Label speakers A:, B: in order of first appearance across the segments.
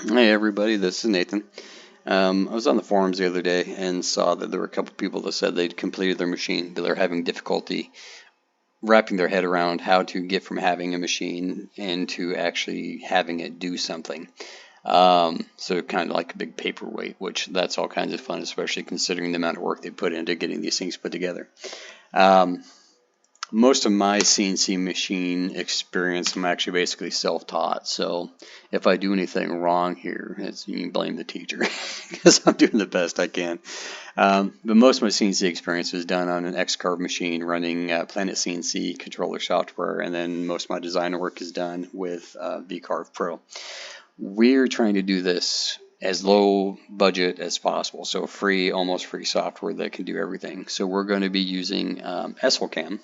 A: Hey everybody, this is Nathan. I was on the forums the other day and saw that there were a couple people that said they'd completed their machine, but they're having difficulty wrapping their head around how to get from having a machine into actually having it do something. So kind of like a big paperweight, which that's all kinds of fun, especially considering the amount of work they put into getting these things put together. Most of my CNC machine experience, I'm actually basically self-taught. So if I do anything wrong here, you can blame the teacher because I'm doing the best I can. But most of my CNC experience is done on an X-Carve machine running Planet CNC controller software, and then most of my design work is done with VCarve Pro. We're trying to do this as low budget as possible, so free, almost free software that can do everything. So we're going to be using SLCAM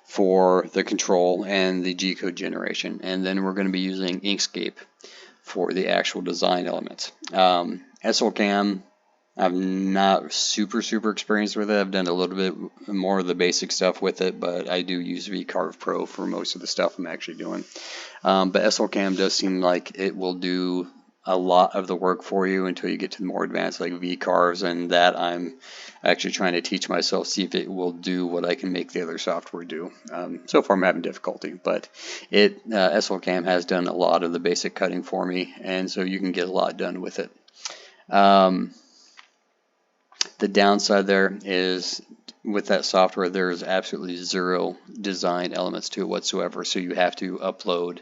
A: for the control and the G-code generation, and then we're going to be using Inkscape for the actual design elements. SLCAM, I'm not super experienced with it. I've done a little bit more of the basic stuff with it, but I do use VCarve Pro for most of the stuff I'm actually doing. But SLCAM does seem like it will do a lot of the work for you until you get to the more advanced like VCarves, and that I'm actually trying to teach myself, see if it will do what I can make the other software do. So far I'm having difficulty, but SLCAM has done a lot of the basic cutting for me, and so you can get a lot done with it. The downside there is with that software there is absolutely zero design elements to it whatsoever, so you have to upload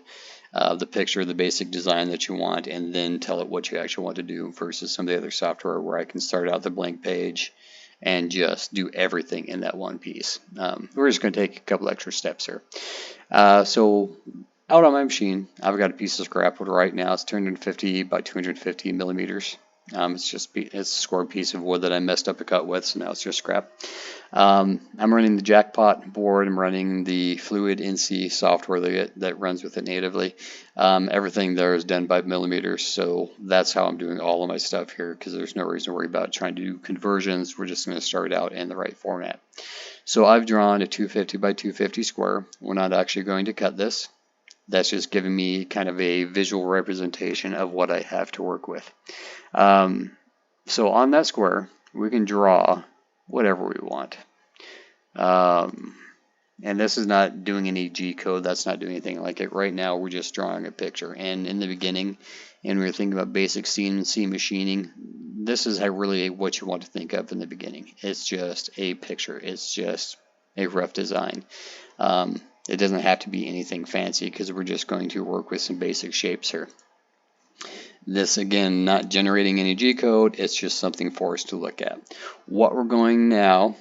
A: the picture, the basic design that you want, and then tell it what you actually want to do, versus some of the other software where I can start out the blank page and just do everything in that one piece. We're just going to take a couple extra steps here. So out on my machine, I've got a piece of scrap wood right now. It's 250 by 250 millimeters. It's a square piece of wood that I messed up a cut with, so now it's just scrap. I'm running the Jackpot board. I'm running the Fluid NC software that runs with it natively. Everything there is done by millimeters, so that's how I'm doing all of my stuff here, because there's no reason to worry about trying to do conversions. We're just going to start out in the right format. So I've drawn a 250 by 250 square. We're not actually going to cut this. That's just giving me kind of a visual representation of what I have to work with. So on that square, we can draw whatever we want. And this is not doing any G-code. That's not doing anything like it. Right now, we're just drawing a picture. And in the beginning, and we were thinking about basic CNC machining, this is really what you want to think of in the beginning. It's just a picture. It's just a rough design. It doesn't have to be anything fancy, because we're just going to work with some basic shapes here. This, again, not generating any G-code, it's just something for us to look at. What we're going now,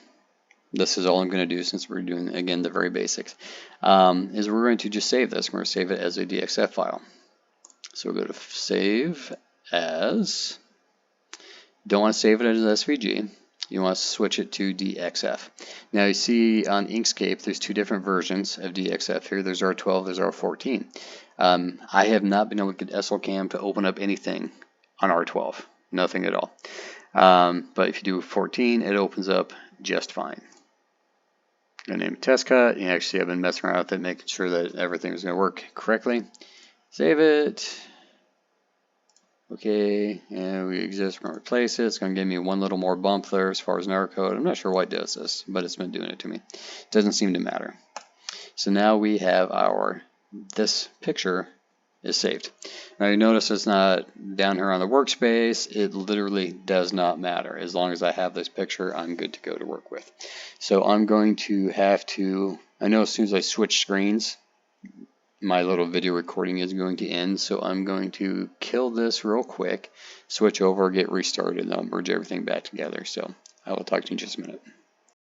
A: this is all I'm going to do since we're doing, again, the very basics, is we're going to just save this. We're going to save it as a DXF file. So we'll go to Save As. Don't want to save it as SVG. You want to switch it to DXF. Now you see on Inkscape there's two different versions of DXF here. There's R12, there's R14. I have not been able to get SLCAM to open up anything on R12. Nothing at all. But if you do 14, it opens up just fine. I'm going to name it test cut. You actually have been messing around with it, making sure that everything is going to work correctly. Save it. Okay, and we exist, we're going to replace it. It's going to give me one little more bump there as far as an error code. I'm not sure why it does this, but it's been doing it to me. It doesn't seem to matter. So now we have this picture is saved. Now you notice it's not down here on the workspace. It literally does not matter. As long as I have this picture, I'm good to go to work with. So I'm going to have to, I know as soon as I switch screens, my little video recording is going to end, so I'm going to kill this real quick, switch over, get restarted, and I'll merge everything back together. So I will talk to you in just a minute.